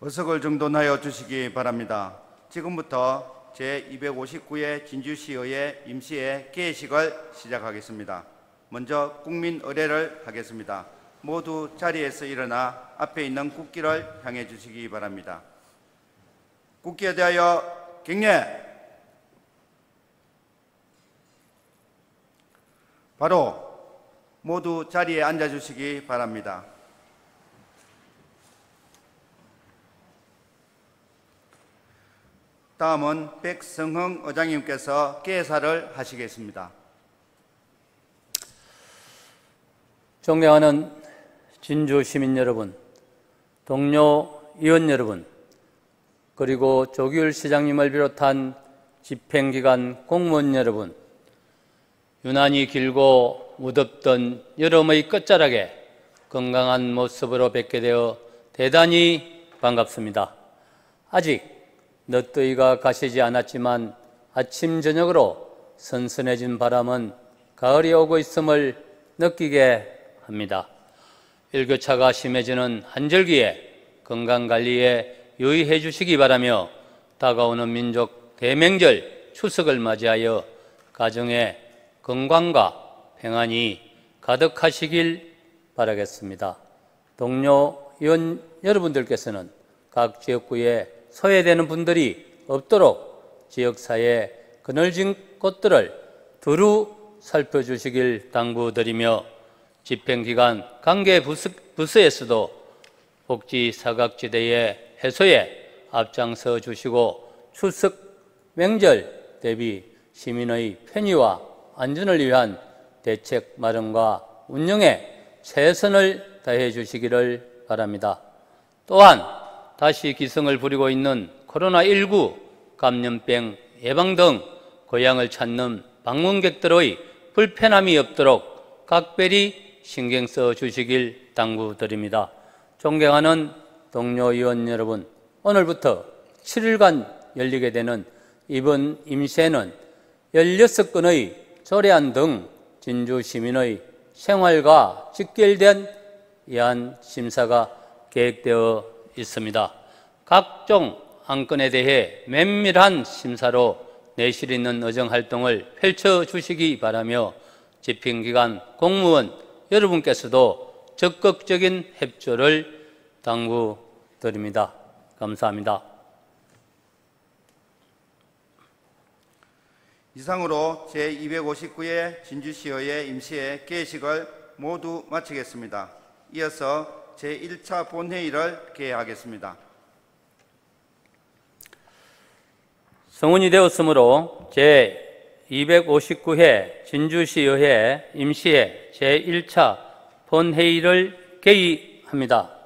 의석을 정돈하여 주시기 바랍니다. 지금부터 제259회 진주시의회 임시회 개회식을 시작하겠습니다. 먼저 국민 의례를 하겠습니다. 모두 자리에서 일어나 앞에 있는 국기를 향해 주시기 바랍니다. 국기에 대하여 경례! 바로 모두 자리에 앉아주시기 바랍니다. 다음은 백성흥 의장님께서 개사를 하시겠습니다. 존경하는 진주 시민 여러분, 동료 의원 여러분, 그리고 조규율 시장님을 비롯한 집행기관 공무원 여러분, 유난히 길고 무덥던 여름의 끝자락에 건강한 모습으로 뵙게 되어 대단히 반갑습니다. 아직 늦더위가 가시지 않았지만 아침 저녁으로 선선해진 바람은 가을이 오고 있음을 느끼게 합니다. 일교차가 심해지는 한절기에 건강관리에 유의해 주시기 바라며 다가오는 민족 대명절 추석을 맞이하여 가정에 건강과 평안이 가득하시길 바라겠습니다. 동료 의원 여러분들께서는 각 지역구에 소외되는 분들이 없도록 지역사회 그늘진 곳들을 두루 살펴주시길 당부드리며 집행기관 관계 부서에서도 복지 사각지대의 해소에 앞장서 주시고 추석 명절 대비 시민의 편의와 안전을 위한 대책 마련과 운영에 최선을 다해 주시기를 바랍니다. 또한 다시 기승을 부리고 있는 코로나19 감염병 예방 등 고향을 찾는 방문객들의 불편함이 없도록 각별히 신경 써 주시길 당부드립니다. 존경하는 동료 의원 여러분, 오늘부터 7일간 열리게 되는 이번 임시회는 16건의 조례안 등 진주 시민의 생활과 직결된 예안 심사가 계획되어 있습니다. 각종 안건에 대해 면밀한 심사로 내실 있는 의정활동을 펼쳐주시기 바라며 집행기관 공무원 여러분께서도 적극적인 협조를 당부드립니다. 감사합니다. 이상으로 제259회 진주시의회 임시회 개회식을 모두 마치겠습니다. 이어서 제1차 본회의를 개회하겠습니다. 성원이 되었으므로 제259회 진주시의회 임시회 제1차 본회의를 개의합니다.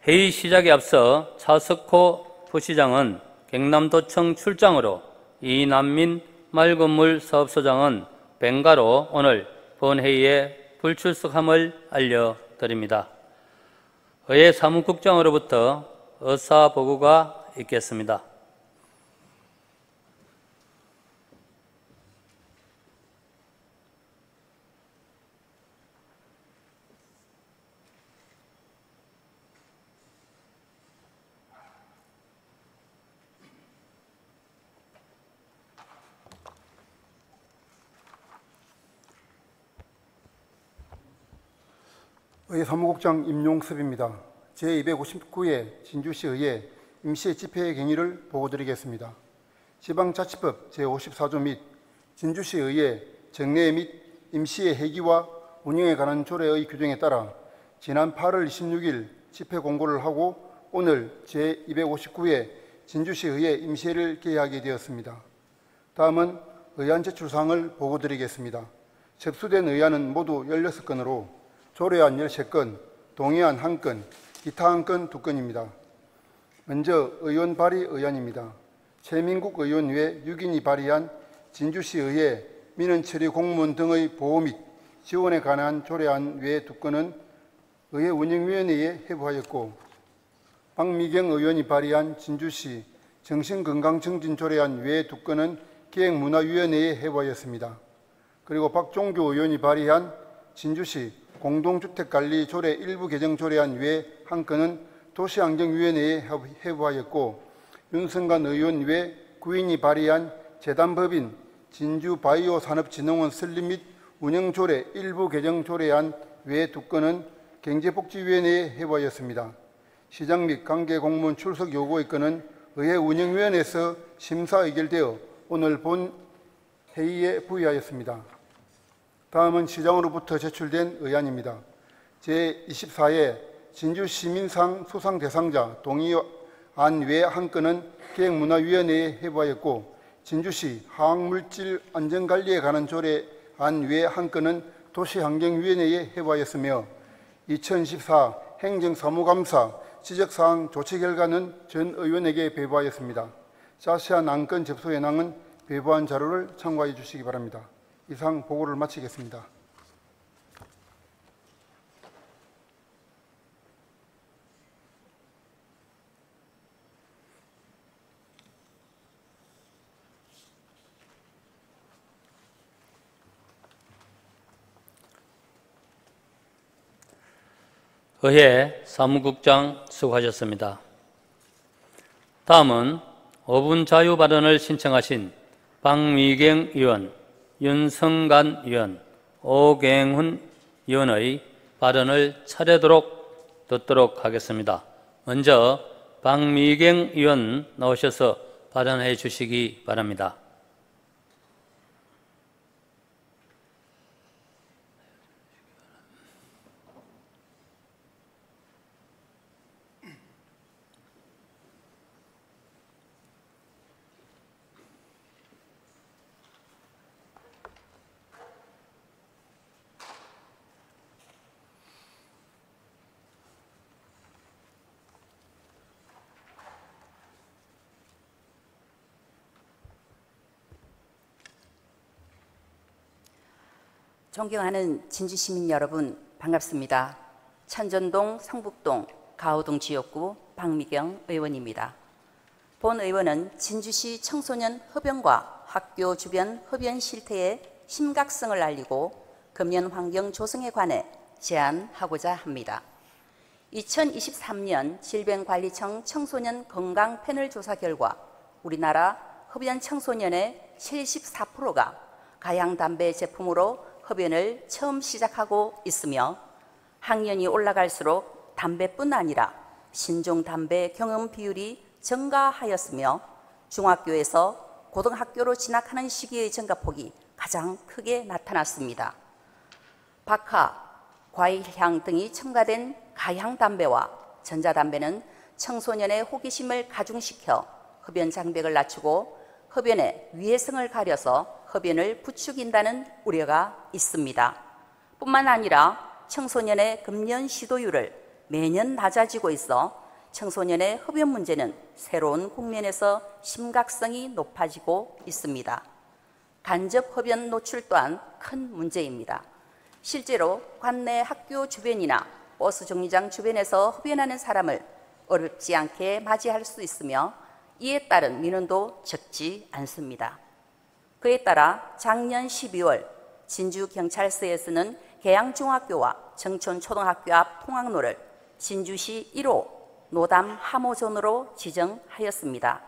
회의 시작에 앞서 차석호 부시장은 경남도청 출장으로 이남민 맑은물 사업소장은 뱅가로 오늘 본회의에 불출석함을 알려드립니다. 의회 사무국장으로부터 의사보고가 있겠습니다. 의회 사무국장 임용섭입니다. 제259회 진주시의회 임시회 집회 경위를 보고드리겠습니다. 지방자치법 제54조 및 진주시의회 정례 및 임시회 회기와 운영에 관한 조례의 규정에 따라 지난 8월 26일 집회 공고를 하고 오늘 제259회 진주시의회 임시회를 개회하게 되었습니다. 다음은 의안 제출사항을 보고드리겠습니다. 접수된 의안은 모두 16건으로 조례안 13건, 동의안 1건, 기타 1건 2건입니다. 먼저 의원 발의 의안입니다. 최민국 의원 외 6인이 발의한 진주시의회 민원처리 공무원 등의 보호 및 지원에 관한 조례안 외 2건은 의회 운영위원회에 회부하였고, 박미경 의원이 발의한 진주시 정신건강증진 조례안 외 2건은 기획문화위원회에 회부하였습니다. 그리고 박종교 의원이 발의한 진주시 공동주택관리조례 일부 개정 조례안 외 한 건은 도시환경위원회에 회부하였고, 윤성관 의원 외 9인이 발의한 재단법인 진주바이오산업진흥원 설립 및 운영조례 일부 개정 조례안 외 2건은 경제복지위원회에 회부하였습니다. 시장 및 관계공무원 출석 요구의 건은 의회 운영위원회에서 심사 의결되어 오늘 본 회의에 부의하였습니다. 다음은 시장으로부터 제출된 의안입니다. 제24회 진주시민상 수상 대상자 동의안 외 한 건은 기획문화위원회에 회부하였고, 진주시 화학물질 안전관리에 관한 조례안 외 한 건은 도시환경위원회에 회부하였으며, 2014 행정사무감사 지적사항 조치 결과는 전 의원에게 배부하였습니다. 자세한 안건 접수 현황은 배부한 자료를 참고해 주시기 바랍니다. 이상 보고를 마치겠습니다. 의회 사무국장 수고하셨습니다. 다음은 5분 자유 발언을 신청하신 박미경 의원, 윤성간 의원, 오경훈 의원의 발언을 차례도록 듣도록 하겠습니다. 먼저 박미경 의원 나오셔서 발언해 주시기 바랍니다. 존경하는 진주시민 여러분, 반갑습니다. 천전동, 성북동, 가호동 지역구 박미경 의원입니다. 본 의원은 진주시 청소년 흡연과 학교 주변 흡연 실태의 심각성을 알리고 금연 환경 조성에 관해 제안하고자 합니다. 2023년 질병관리청 청소년 건강 패널 조사 결과 우리나라 흡연 청소년의 74%가 가양담배 제품으로 흡연을 처음 시작하고 있으며, 학년이 올라갈수록 담배뿐 아니라 신종담배 경험 비율이 증가하였으며, 중학교에서 고등학교로 진학하는 시기의 증가폭이 가장 크게 나타났습니다. 박하, 과일향 등이 첨가된 가향담배와 전자담배는 청소년의 호기심을 가중시켜 흡연 장벽을 낮추고 흡연의 위해성을 가려서 흡연을 부추긴다는 우려가 있습니다. 뿐만 아니라 청소년의 금연 시도율을 매년 낮아지고 있어 청소년의 흡연 문제는 새로운 국면에서 심각성이 높아지고 있습니다. 간접 흡연 노출 또한 큰 문제입니다. 실제로 관내 학교 주변이나 버스 정류장 주변에서 흡연하는 사람을 어렵지 않게 맞이할 수 있으며, 이에 따른 민원도 적지 않습니다. 그에 따라 작년 12월 진주경찰서에서는 계양중학교와 정촌초등학교 앞 통학로를 진주시 1호 노담 함호존으로 지정하였습니다.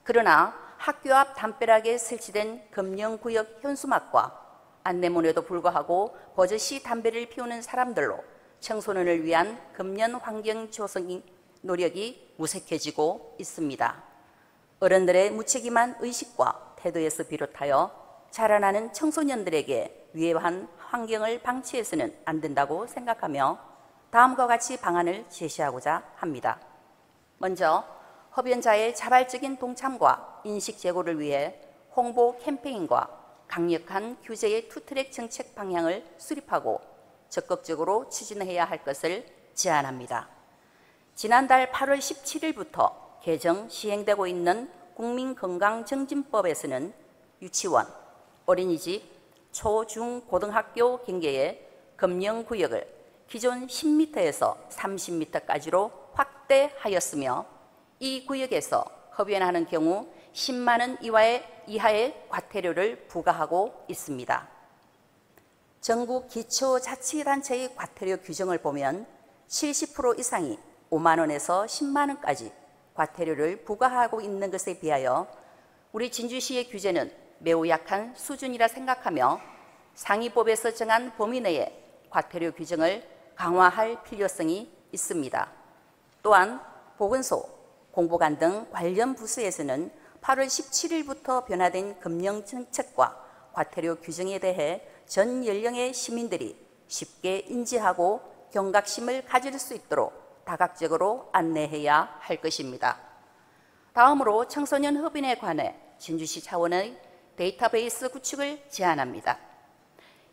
그러나 학교 앞 담벼락에 설치된 금연구역 현수막과 안내문에도 불구하고 버젓이 담배를 피우는 사람들로 청소년을 위한 금연 환경 조성 노력이 무색해지고 있습니다. 어른들의 무책임한 의식과 태도에서 비롯하여 자라나는 청소년들에게 위험한 환경을 방치해서는 안 된다고 생각하며 다음과 같이 방안을 제시하고자 합니다. 먼저 흡연자의 자발적인 동참과 인식 제고를 위해 홍보 캠페인과 강력한 규제의 투트랙 정책 방향을 수립하고 적극적으로 추진해야 할 것을 제안합니다. 지난달 8월 17일부터 개정 시행되고 있는 국민건강증진법에서는 유치원, 어린이집, 초, 중, 고등학교 경계의 금연구역을 기존 10m에서 30m까지로 확대하였으며, 이 구역에서 흡연하는 경우 10만 원 이하의 과태료를 부과하고 있습니다. 전국 기초자치단체의 과태료 규정을 보면 70% 이상이 5만 원에서 10만 원까지 과태료를 부과하고 있는 것에 비하여 우리 진주시의 규제는 매우 약한 수준이라 생각하며 상위법에서 정한 범위 내에 과태료 규정을 강화할 필요성이 있습니다. 또한 보건소, 공보관 등 관련 부서에서는 8월 17일부터 변화된 금융 정책과 과태료 규정에 대해 전 연령의 시민들이 쉽게 인지하고 경각심을 가질 수 있도록 다각적으로 안내해야 할 것입니다. 다음으로 청소년 흡인에 관해 진주시 차원의 데이터베이스 구축을 제안합니다.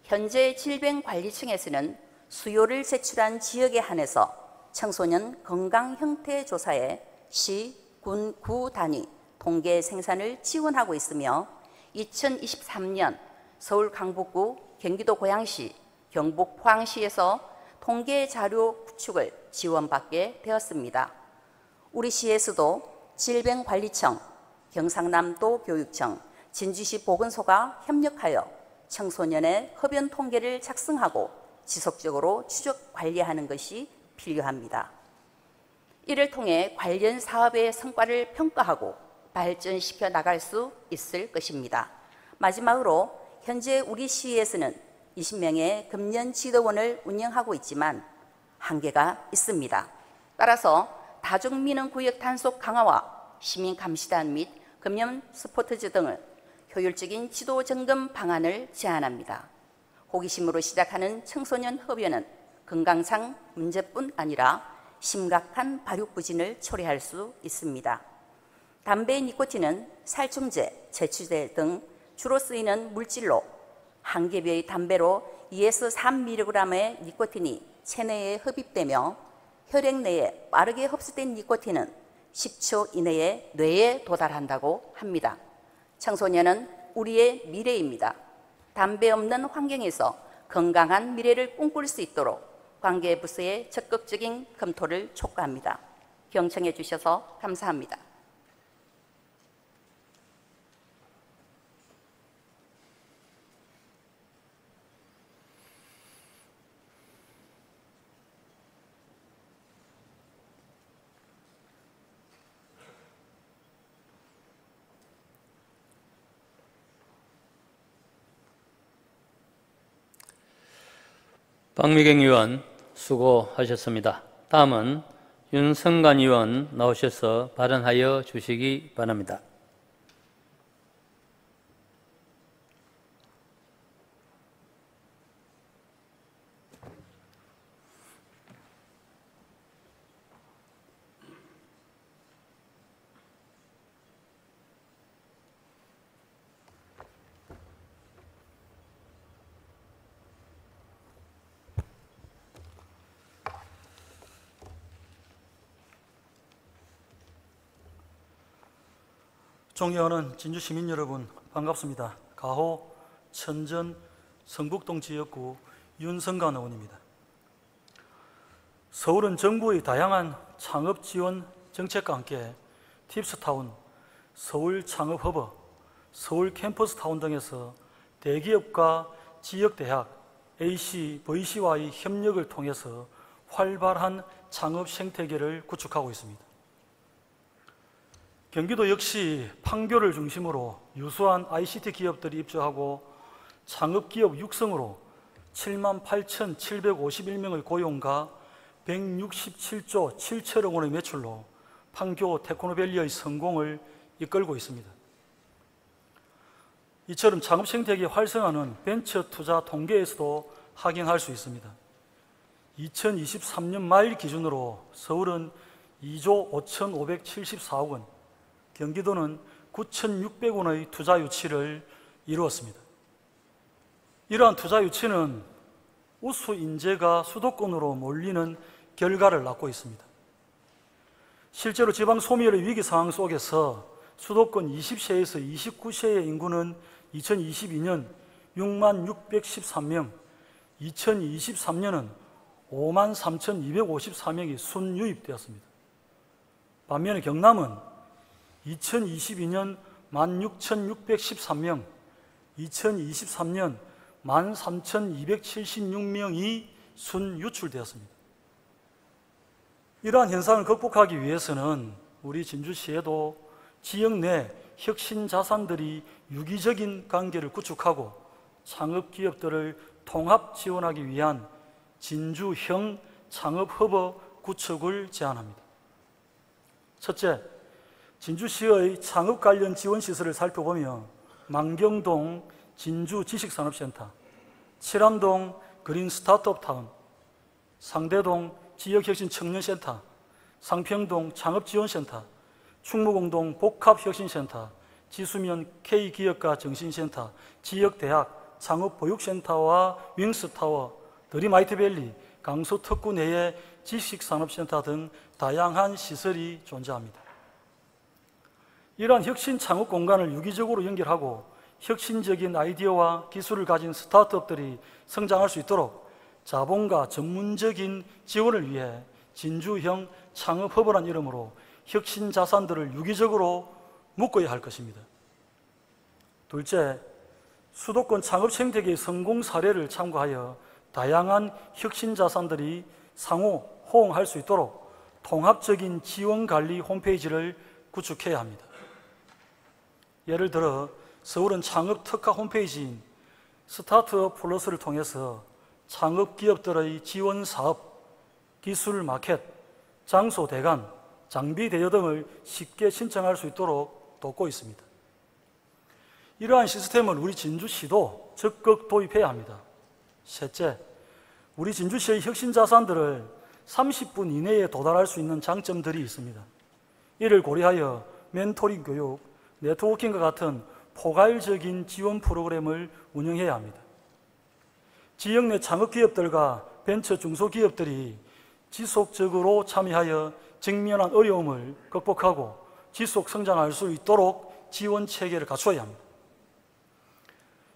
현재 질병관리청에서는 수요를 제출한 지역에 한해서 청소년 건강 형태 조사에 시, 군, 구 단위 통계 생산을 지원하고 있으며 2023년 서울 강북구, 경기도 고양시, 경북 포항시에서 통계 자료 구축을 지원받게 되었습니다. 우리 시에서도 질병관리청, 경상남도 교육청, 진주시 보건소가 협력하여 청소년의 흡연 통계를 작성하고 지속적으로 추적 관리하는 것이 필요합니다. 이를 통해 관련 사업의 성과를 평가하고 발전시켜 나갈 수 있을 것입니다. 마지막으로 현재 우리 시에서는 20명의 금연 지도원을 운영하고 있지만 한계가 있습니다. 따라서 다중민원 구역 단속 강화와 시민 감시단 및 금연 스포츠즈 등을 효율적인 지도 점검 방안을 제안합니다. 호기심으로 시작하는 청소년 흡연은 건강상 문제뿐 아니라 심각한 발육부진을 초래할 수 있습니다. 담배 니코틴은 살충제, 제취제 등 주로 쓰이는 물질로 한 개의 담배로 2에서 3mg의 니코틴이 체내에 흡입되며 혈액 내에 빠르게 흡수된 니코틴은 10초 이내에 뇌에 도달한다고 합니다. 청소년은 우리의 미래입니다. 담배 없는 환경에서 건강한 미래를 꿈꿀 수 있도록 관계부서의 적극적인 검토를 촉구합니다. 경청해 주셔서 감사합니다. 박미경 의원 수고하셨습니다. 다음은 윤성간 의원 나오셔서 발언하여 주시기 바랍니다. 존경하는 진주 시민 여러분, 반갑습니다. 가호, 천전, 성북동 지역구 윤성간 의원입니다. 서울은 정부의 다양한 창업 지원 정책과 함께 팁스타운, 서울 창업허브, 서울 캠퍼스타운 등에서 대기업과 지역대학, AC, VC와의 협력을 통해서 활발한 창업 생태계를 구축하고 있습니다. 경기도 역시 판교를 중심으로 유수한 ICT 기업들이 입주하고 창업기업 육성으로 78,751명의 고용과 167조 7천억 원의 매출로 판교 테크노밸리의 성공을 이끌고 있습니다. 이처럼 창업 생태계 활성화는 벤처 투자 통계에서도 확인할 수 있습니다. 2023년 말 기준으로 서울은 2조 5,574억 원, 경기도는 9,600원의 투자 유치를 이루었습니다. 이러한 투자 유치는 우수 인재가 수도권으로 몰리는 결과를 낳고 있습니다. 실제로 지방 소멸의 위기 상황 속에서 수도권 20세에서 29세의 인구는 2022년 6만 613명, 2023년은 5만 3,254명이 순유입되었습니다. 반면에 경남은 2022년 16,613명, 2023년 13,276명이 순유출되었습니다. 이러한 현상을 극복하기 위해서는 우리 진주시에도 지역 내 혁신 자산들이 유기적인 관계를 구축하고 창업 기업들을 통합 지원하기 위한 진주형 창업허브 구축을 제안합니다. 첫째, 진주시의 창업 관련 지원 시설을 살펴보며 만경동 진주지식산업센터, 칠암동 그린 스타트업타운, 상대동 지역혁신 청년센터, 상평동 창업지원센터, 충무공동 복합혁신센터, 지수면 K기업가 정신센터, 지역대학 창업보육센터와 윙스타워, 드림아이트밸리, 강서특구 내의 지식산업센터 등 다양한 시설이 존재합니다. 이러한 혁신 창업 공간을 유기적으로 연결하고 혁신적인 아이디어와 기술을 가진 스타트업들이 성장할 수 있도록 자본과 전문적인 지원을 위해 진주형 창업허브란 이름으로 혁신 자산들을 유기적으로 묶어야 할 것입니다. 둘째, 수도권 창업 생태계의 성공 사례를 참고하여 다양한 혁신 자산들이 상호 호응할 수 있도록 통합적인 지원 관리 홈페이지를 구축해야 합니다. 예를 들어 서울은 창업 특화 홈페이지인 스타트업 플러스를 통해서 창업 기업들의 지원 사업, 기술 마켓, 장소 대관, 장비 대여 등을 쉽게 신청할 수 있도록 돕고 있습니다. 이러한 시스템을 우리 진주시도 적극 도입해야 합니다. 셋째, 우리 진주시의 혁신 자산들을 30분 이내에 도달할 수 있는 장점들이 있습니다. 이를 고려하여 멘토링 교육, 네트워킹과 같은 포괄적인 지원 프로그램을 운영해야 합니다. 지역 내 창업기업들과 벤처 중소기업들이 지속적으로 참여하여 직면한 어려움을 극복하고 지속 성장할 수 있도록 지원 체계를 갖춰야 합니다.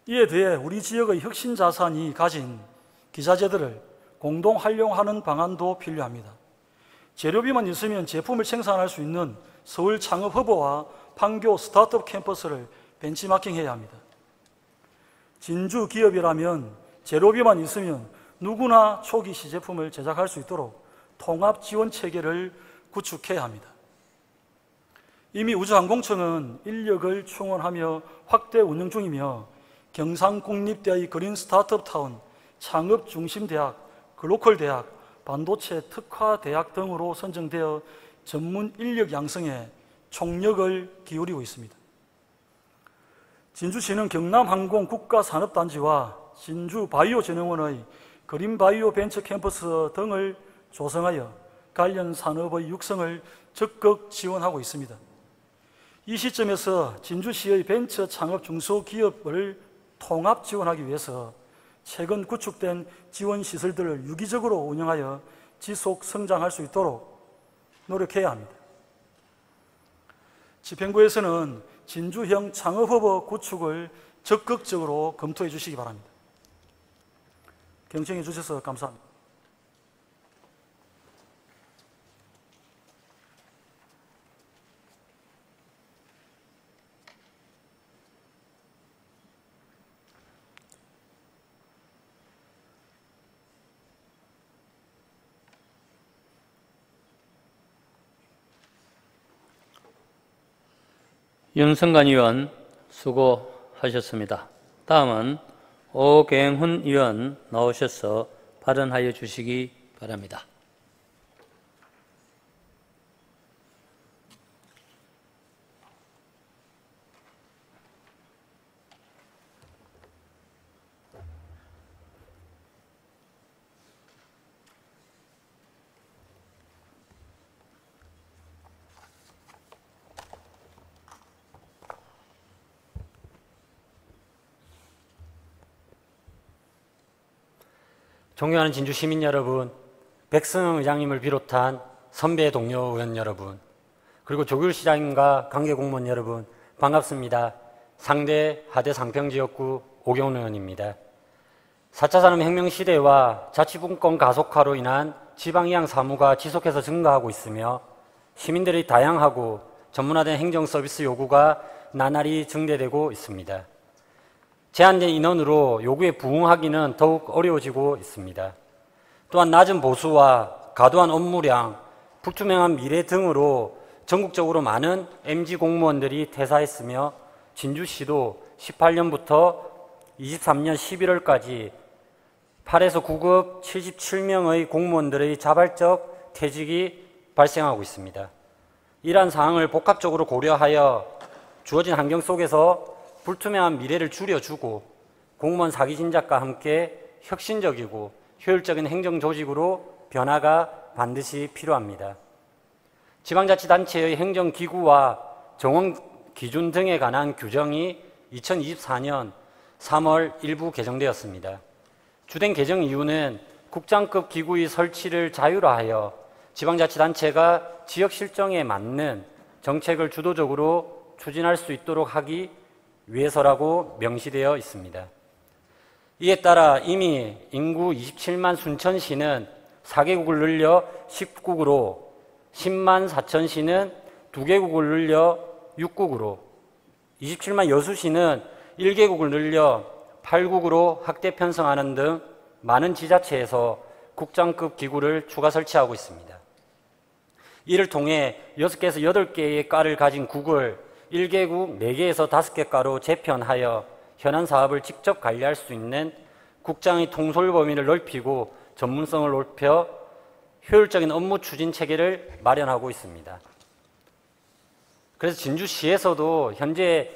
이에 대해 우리 지역의 혁신 자산이 가진 기자재들을 공동 활용하는 방안도 필요합니다. 재료비만 있으면 제품을 생산할 수 있는 서울 창업허브와 판교 스타트업 캠퍼스를 벤치마킹해야 합니다. 진주 기업이라면 재료비만 있으면 누구나 초기 시제품을 제작할 수 있도록 통합 지원 체계를 구축해야 합니다. 이미 우주항공청은 인력을 충원하며 확대 운영 중이며 경상국립대의 그린 스타트업 타운, 창업중심대학, 글로컬대학, 반도체 특화대학 등으로 선정되어 전문 인력 양성에 총력을 기울이고 있습니다. 진주시는 경남항공 국가산업단지와 진주바이오전용원의 그린바이오 벤처 캠퍼스 등을 조성하여 관련 산업의 육성을 적극 지원하고 있습니다. 이 시점에서 진주시의 벤처 창업 중소기업을 통합 지원하기 위해서 최근 구축된 지원 시설들을 유기적으로 운영하여 지속 성장할 수 있도록 노력해야 합니다. 집행부에서는 진주형 창업허브 구축을 적극적으로 검토해 주시기 바랍니다. 경청해 주셔서 감사합니다. 윤성관 의원 수고하셨습니다. 다음은 오경훈 의원 나오셔서 발언하여 주시기 바랍니다. 존경하는 진주 시민 여러분, 백승 의장님을 비롯한 선배 동료 의원 여러분, 그리고 조귤시장님과 관계공무원 여러분, 반갑습니다. 상대 하대 상평지역구 오경훈 의원입니다. 4차 산업혁명 시대와 자치분권 가속화로 인한 지방이양 사무가 지속해서 증가하고 있으며 시민들의 다양하고 전문화된 행정 서비스 요구가 나날이 증대되고 있습니다. 제한된 인원으로 요구에 부응하기는 더욱 어려워지고 있습니다. 또한 낮은 보수와 과도한 업무량, 불투명한 미래 등으로 전국적으로 많은 MG 공무원들이 퇴사했으며 진주시도 18년부터 23년 11월까지 8에서 9급 77명의 공무원들의 자발적 퇴직이 발생하고 있습니다. 이러한 사항을 복합적으로 고려하여 주어진 환경 속에서 불투명한 미래를 줄여주고 공무원 사기 진작과 함께 혁신적이고 효율적인 행정조직으로 변화가 반드시 필요합니다. 지방자치단체의 행정기구와 정원기준 등에 관한 규정이 2024년 3월 일부 개정되었습니다. 주된 개정 이유는 국장급 기구의 설치를 자유화하여 지방자치단체가 지역 실정에 맞는 정책을 주도적으로 추진할 수 있도록 하기 위해서라고 명시되어 있습니다. 이에 따라 이미 인구 27만 순천시는 4개국을 늘려 10국으로, 10만 사천시는 2개국을 늘려 6국으로, 27만 여수시는 1개국을 늘려 8국으로 확대 편성하는 등 많은 지자체에서 국장급 기구를 추가 설치하고 있습니다. 이를 통해 6개에서 8개의 과를 가진 국을 1개국 4개에서 5개 과로 재편하여 현안 사업을 직접 관리할 수 있는 국장의 통솔 범위를 넓히고 전문성을 높여 효율적인 업무 추진 체계를 마련하고 있습니다. 그래서 진주시에서도 현재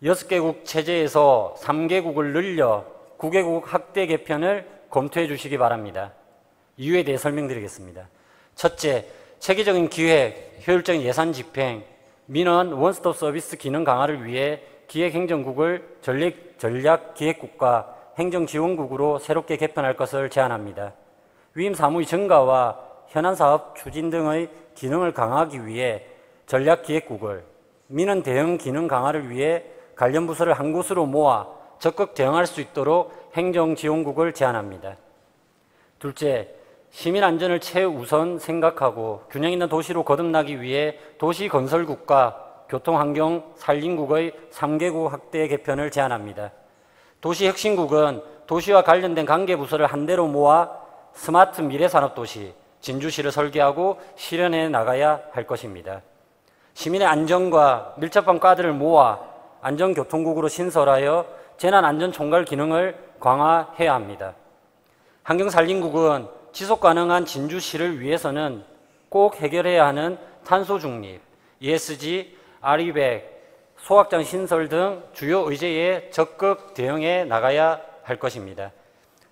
6개국 체제에서 3개국을 늘려 9개국 확대 개편을 검토해 주시기 바랍니다. 이유에 대해 설명드리겠습니다. 첫째, 체계적인 기획, 효율적인 예산 집행, 민원 원스톱 서비스 기능 강화를 위해 기획행정국을 전략기획국과 행정지원국으로 새롭게 개편할 것을 제안합니다. 위임 사무의 증가와 현안 사업 추진 등의 기능을 강화하기 위해 전략기획국을, 민원 대응 기능 강화를 위해 관련 부서를 한 곳으로 모아 적극 대응할 수 있도록 행정지원국을 제안합니다. 둘째, 시민 안전을 최우선 생각하고 균형 있는 도시로 거듭나기 위해 도시건설국과 교통환경산림국의 3개국 확대 개편을 제안합니다. 도시혁신국은 도시와 관련된 관계부서를 한 데로 모아 스마트 미래산업도시 진주시를 설계하고 실현해 나가야 할 것입니다. 시민의 안전과 밀접한 과들을 모아 안전교통국으로 신설하여 재난안전총괄 기능을 강화해야 합니다. 환경산림국은 지속가능한 진주시를 위해서는 꼭 해결해야 하는 탄소중립, ESG, RE100, 소각장 신설 등 주요 의제에 적극 대응해 나가야 할 것입니다.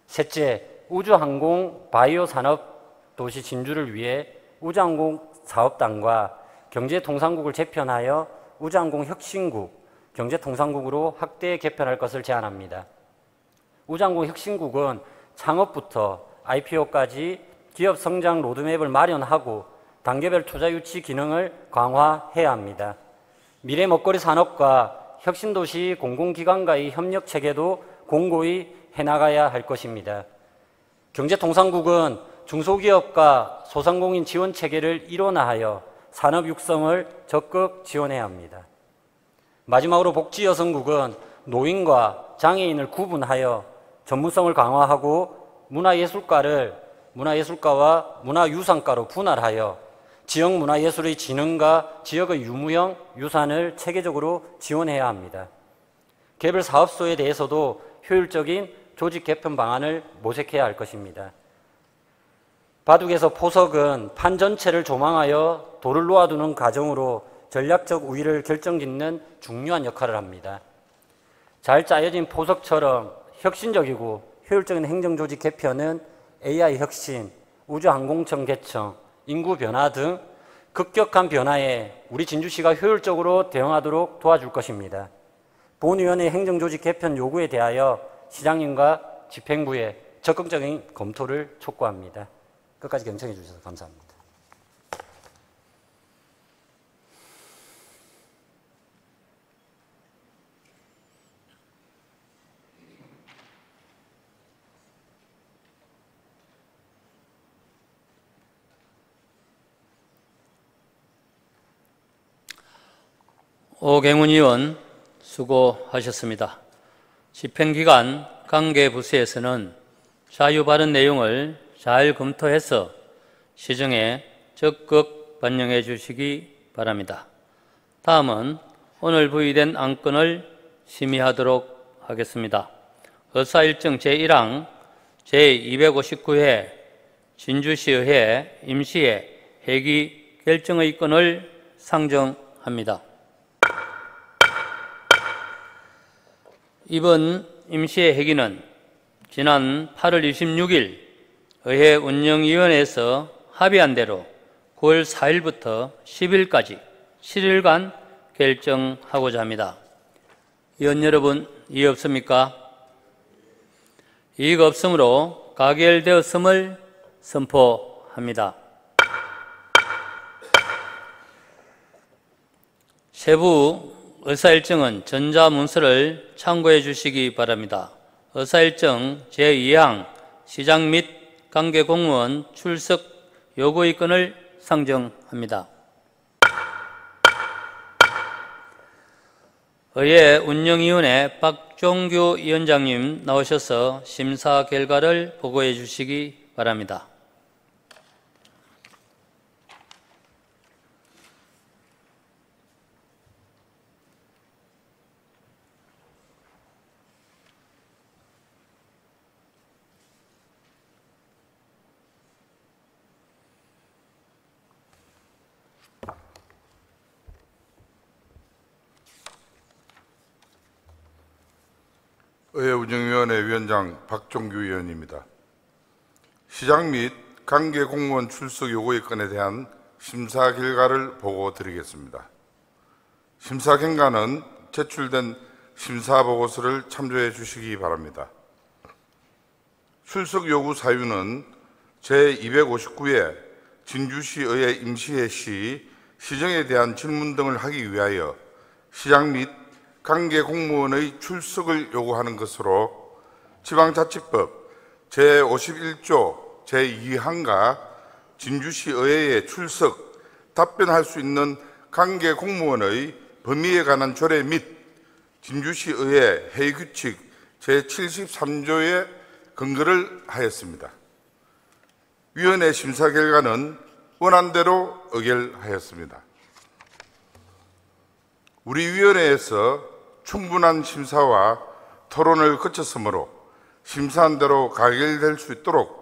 셋째, 우주항공 바이오 산업 도시 진주를 위해 우주항공 사업단과 경제통상국을 재편하여 우주항공 혁신국, 경제통상국으로 확대 개편할 것을 제안합니다. 우주항공 혁신국은 창업부터 IPO까지 기업 성장 로드맵을 마련하고 단계별 투자 유치 기능을 강화해야 합니다. 미래 먹거리 산업과 혁신도시 공공기관과의 협력 체계도 공고히 해나가야 할 것입니다. 경제통상국은 중소기업과 소상공인 지원 체계를 일원화하여 산업 육성을 적극 지원해야 합니다. 마지막으로 복지여성국은 노인과 장애인을 구분하여 전문성을 강화하고 문화예술가와 문화유산가로 분할하여 지역 문화예술의 진흥과 지역의 유무형 유산을 체계적으로 지원해야 합니다. 개별 사업소에 대해서도 효율적인 조직 개편 방안을 모색해야 할 것입니다. 바둑에서 포석은 판 전체를 조망하여 돌을 놓아두는 과정으로 전략적 우위를 결정짓는 중요한 역할을 합니다. 잘 짜여진 포석처럼 혁신적이고 효율적인 행정조직 개편은 AI 혁신, 우주항공청 개청, 인구 변화 등 급격한 변화에 우리 진주시가 효율적으로 대응하도록 도와줄 것입니다. 본위원회 행정조직 개편 요구에 대하여 시장님과 집행부에 적극적인 검토를 촉구합니다. 끝까지 경청해 주셔서 감사합니다. 오경훈 의원 수고하셨습니다. 집행기관 관계 부서에서는 자유 발언 내용을 잘 검토해서 시정에 적극 반영해 주시기 바랍니다. 다음은 오늘 부의된 안건을 심의하도록 하겠습니다. 의사일정 제1항 제259회 진주시의회 임시회 회기 결정의 건을 상정합니다. 이번 임시회 회기는 지난 8월 26일 의회 운영위원회에서 합의한 대로 9월 4일부터 10일까지 7일간 결정하고자 합니다. 의원 여러분, 이의 없습니까? 이의가 없으므로 가결되었음을 선포합니다. 세부 의사일정은 전자문서를 참고해 주시기 바랍니다. 의사일정 제2항 시장 및 관계공무원 출석 요구의 건을 상정합니다. 의회 운영위원회 박종규 위원장님 나오셔서 심사 결과를 보고해 주시기 바랍니다. 의회 운영위원회 위원장 박종규 의원입니다. 시장 및 관계 공무원 출석 요구의 건에 대한 심사 결과를 보고 드리겠습니다. 심사 결과는 제출된 심사 보고서를 참조해 주시기 바랍니다. 출석 요구 사유는 제259회 진주시 의회 임시회 시 시정에 대한 질문 등을 하기 위하여 시장 및 관계 공무원의 출석을 요구하는 것으로 지방자치법 제51조 제2항과 진주시 의회에 출석, 답변할 수 있는 관계 공무원의 범위에 관한 조례 및 진주시 의회 회의규칙 제73조에 근거를 하였습니다. 위원회 심사 결과는 원안대로 의결하였습니다. 우리 위원회에서 충분한 심사와 토론을 거쳤으므로 심사한 대로 가결될 수 있도록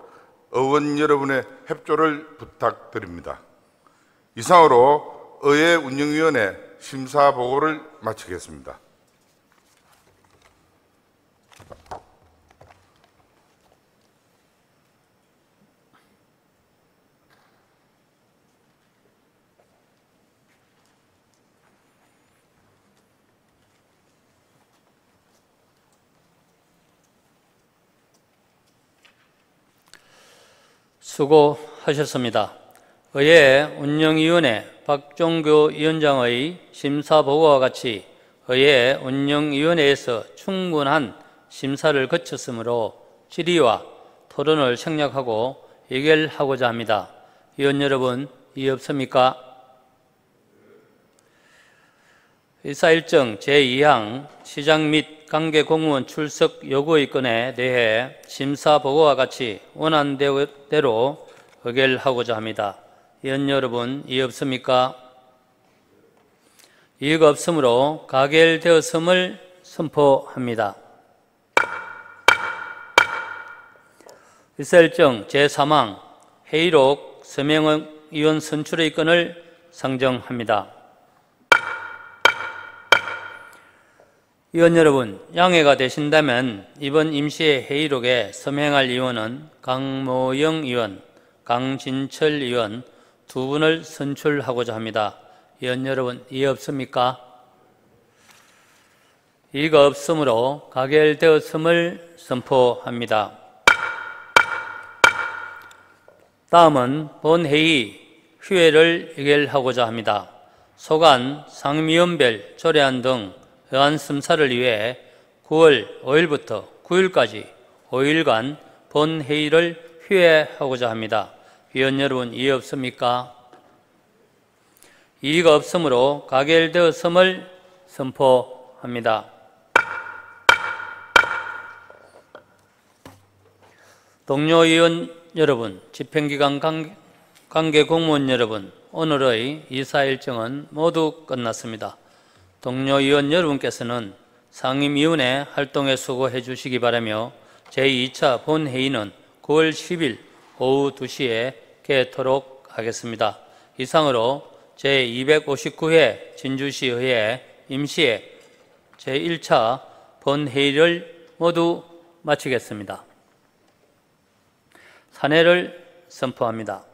의원 여러분의 협조를 부탁드립니다. 이상으로 의회 운영위원회 심사 보고를 마치겠습니다. 수고하셨습니다. 의회 운영위원회 박종규 위원장의 심사보고와 같이 의회 운영위원회에서 충분한 심사를 거쳤으므로 질의와 토론을 생략하고 의결하고자 합니다. 위원 여러분, 이의 없습니까? 의사일정 제2항 시장 및 관계 공무원 출석 요구의 건에 대해 심사 보고와 같이 원안대로 의결하고자 합니다. 위원 여러분, 이의 없습니까? 이의가 없으므로 가결되었음을 선포합니다. 의사일정 제3항 회의록 서명의 위원 선출의 건을 상정합니다. 위원 여러분, 양해가 되신다면 이번 임시회 회의록에 서명할 위원은 강모영 위원, 강진철 위원 두 분을 선출하고자 합니다. 위원 여러분, 이해 없습니까? 이의가 없으므로 가결되었음을 선포합니다. 다음은 본회의 휴회를 의결하고자 합니다. 소관 상임위원별 조례안 등 의안 심사를 위해 9월 5일부터 9일까지 5일간 본회의를 휴회하고자 합니다. 위원 여러분, 이의 없습니까? 이의가 없으므로 가결되었음을 선포합니다. 동료 의원 여러분, 집행기관 관계 공무원 여러분, 오늘의 이사 일정은 모두 끝났습니다. 동료 의원 여러분께서는 상임위원회 활동에 수고해 주시기 바라며 제2차 본회의는 9월 10일 오후 2시에 개토록 하겠습니다. 이상으로 제259회 진주시의회 임시회 제1차 본회의를 모두 마치겠습니다. 산회를 선포합니다.